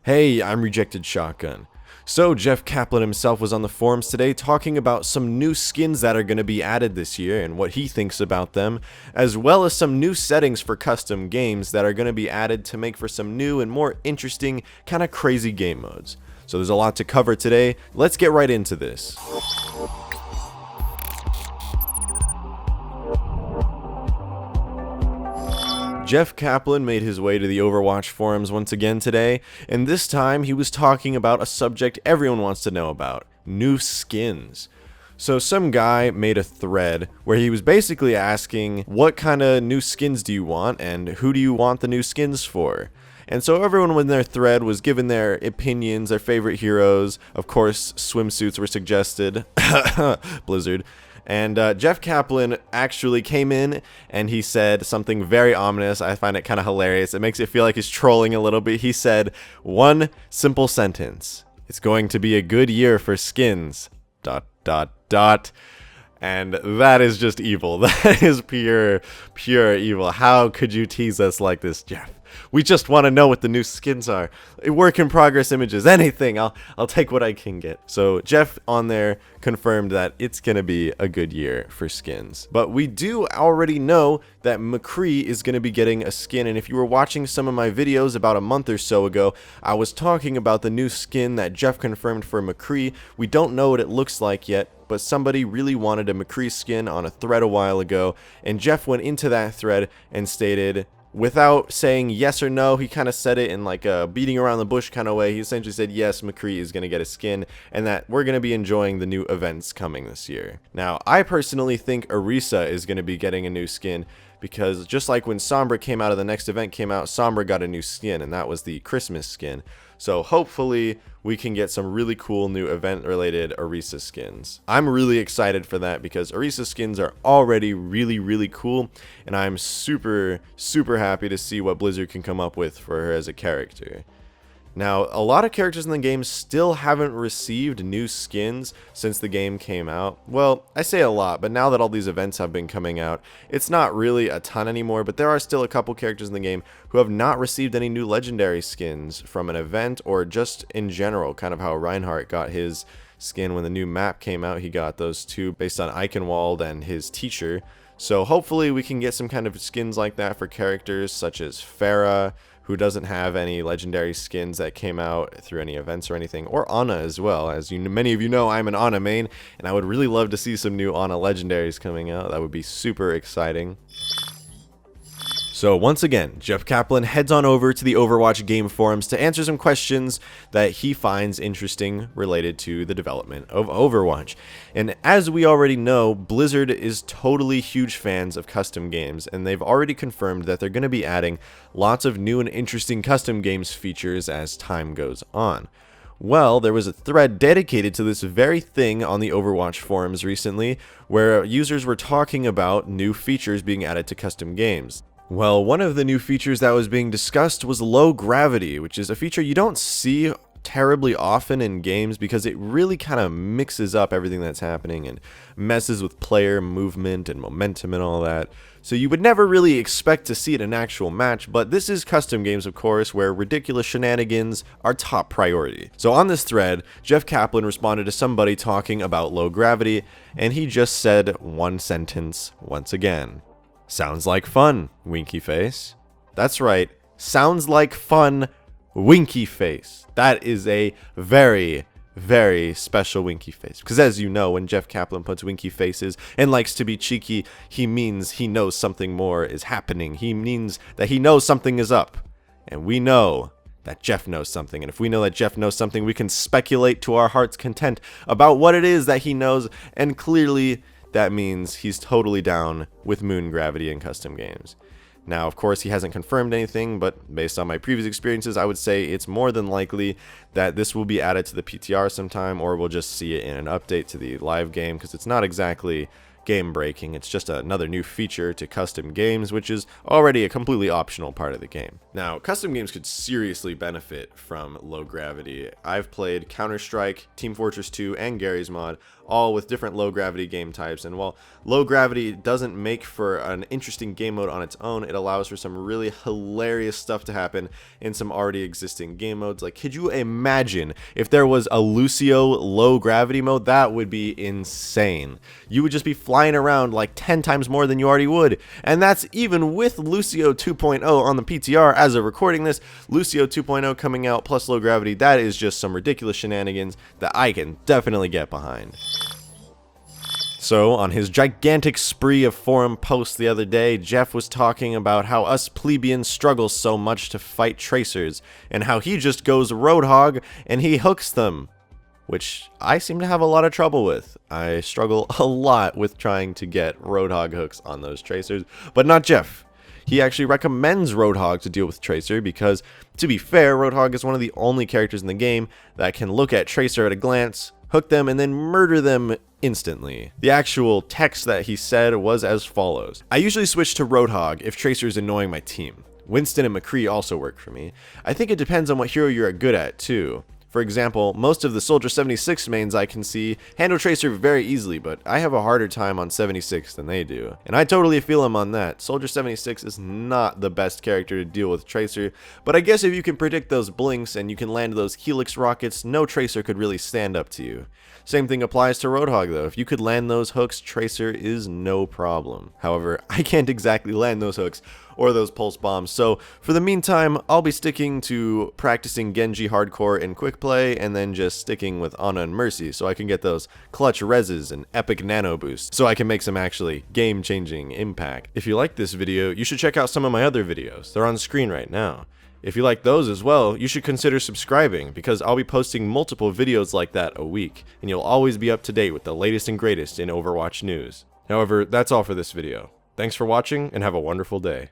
Hey, I'm Rejected Shotgun. So, Jeff Kaplan himself was on the forums today talking about some new skins that are going to be added this year and what he thinks about them, as well as some new settings for custom games that are going to be added to make for some new and more interesting, kind of crazy game modes. So there's a lot to cover today. Let's get right into this. Jeff Kaplan made his way to the Overwatch forums once again today, and this time he was talking about a subject everyone wants to know about: new skins. So some guy made a thread where he was basically asking, what kind of new skins do you want, and who do you want the new skins for? And so everyone in their thread was given their opinions, their favorite heroes. Of course, swimsuits were suggested. Blizzard. And Jeff Kaplan actually came in and he said something very ominous. I find it kind of hilarious. It makes it feel like he's trolling a little bit. He said, one simple sentence: it's going to be a good year for skins. ... And that is just evil. That is pure evil. How could you tease us like this, Jeff? We just want to know what the new skins are. Work in progress images, anything. I'll take what I can get. So Jeff on there confirmed that it's going to be a good year for skins. But we do already know that McCree is going to be getting a skin. And if you were watching some of my videos about a month or so ago, I was talking about the new skin that Jeff confirmed for McCree. We don't know what it looks like yet, but somebody really wanted a McCree skin on a thread a while ago. And Jeff went into that thread and stated, without saying yes or no, he kind of said it in like a beating around the bush kind of way. He essentially said, yes, McCree is going to get a skin and that we're going to be enjoying the new events coming this year. Now, I personally think Orisa is going to be getting a new skin because just like when Sombra came out of the next event came out, Sombra got a new skin, and that was the Christmas skin. So hopefully we can get some really cool new event-related Orisa skins. I'm really excited for that because Orisa skins are already really cool, and I'm super happy to see what Blizzard can come up with for her as a character. Now, a lot of characters in the game still haven't received new skins since the game came out. Well, I say a lot, but now that all these events have been coming out, it's not really a ton anymore, but there are still a couple characters in the game who have not received any new legendary skins from an event or just in general, kind of how Reinhardt got his skin when the new map came out. He got those two based on Eichenwald and his teacher. So hopefully we can get some kind of skins like that for characters such as Pharah, who doesn't have any legendary skins that came out through any events or anything, or Ana as well. As many of you know, I'm an Ana main, and I would really love to see some new Ana legendaries coming out. That would be super exciting. So once again, Jeff Kaplan heads on over to the Overwatch game forums to answer some questions that he finds interesting related to the development of Overwatch. And as we already know, Blizzard is totally huge fans of custom games, and they've already confirmed that they're going to be adding lots of new and interesting custom games features as time goes on. Well, there was a thread dedicated to this very thing on the Overwatch forums recently, where users were talking about new features being added to custom games. Well, one of the new features that was being discussed was low gravity, which is a feature you don't see terribly often in games because it really kind of mixes up everything that's happening and messes with player movement and momentum and all that. So you would never really expect to see it in an actual match, but this is custom games, of course, where ridiculous shenanigans are top priority. So on this thread, Jeff Kaplan responded to somebody talking about low gravity, and he just said one sentence once again. Sounds like fun, winky face. That's right, sounds like fun, winky face. That is a very special winky face. Because as you know, when Jeff Kaplan puts winky faces and likes to be cheeky, he means he knows something more is happening. He means that he knows something is up. And we know that Jeff knows something. And if we know that Jeff knows something, we can speculate to our heart's content about what it is that he knows. And clearly, that means he's totally down with moon gravity in custom games. Now, of course, he hasn't confirmed anything, but based on my previous experiences, I would say it's more than likely that this will be added to the PTR sometime, or we'll just see it in an update to the live game, because it's not exactly game breaking. It's just another new feature to custom games, which is already a completely optional part of the game. Now, custom games could seriously benefit from low gravity. I've played Counter-Strike, Team Fortress 2, and Garry's Mod, all with different low gravity game types, and while low gravity doesn't make for an interesting game mode on its own, it allows for some really hilarious stuff to happen in some already existing game modes. Like, could you imagine if there was a Lucio low gravity mode? That would be insane. You would just be flying around like 10 times more than you already would, and that's even with Lucio 2.0 on the PTR as of recording this. Lucio 2.0 coming out plus low gravity, that is just some ridiculous shenanigans that I can definitely get behind. So, on his gigantic spree of forum posts the other day, Jeff was talking about how us plebeians struggle so much to fight tracers, and how he just goes Roadhog and he hooks them, which I seem to have a lot of trouble with. I struggle a lot with trying to get Roadhog hooks on those tracers, but not Jeff. He actually recommends Roadhog to deal with Tracer because, to be fair, Roadhog is one of the only characters in the game that can look at Tracer at a glance, hook them, and then murder them instantly. The actual text that he said was as follows: I usually switch to Roadhog if Tracer is annoying my team. Winston and McCree also work for me. I think it depends on what hero you're good at too. For example, most of the Soldier 76 mains I can see handle Tracer very easily, but I have a harder time on 76 than they do. And I totally feel him on that. Soldier 76 is not the best character to deal with Tracer, but I guess if you can predict those blinks and you can land those Helix rockets, no Tracer could really stand up to you. Same thing applies to Roadhog though. If you could land those hooks, Tracer is no problem. However, I can't exactly land those hooks or those pulse bombs, so for the meantime, I'll be sticking to practicing Genji hardcore in quick play, and then just sticking with Ana and Mercy so I can get those clutch reses and epic nano boosts, so I can make some actually game-changing impact. If you like this video, you should check out some of my other videos. They're on screen right now. If you like those as well, you should consider subscribing, because I'll be posting multiple videos like that a week, and you'll always be up to date with the latest and greatest in Overwatch news. However, that's all for this video. Thanks for watching, and have a wonderful day.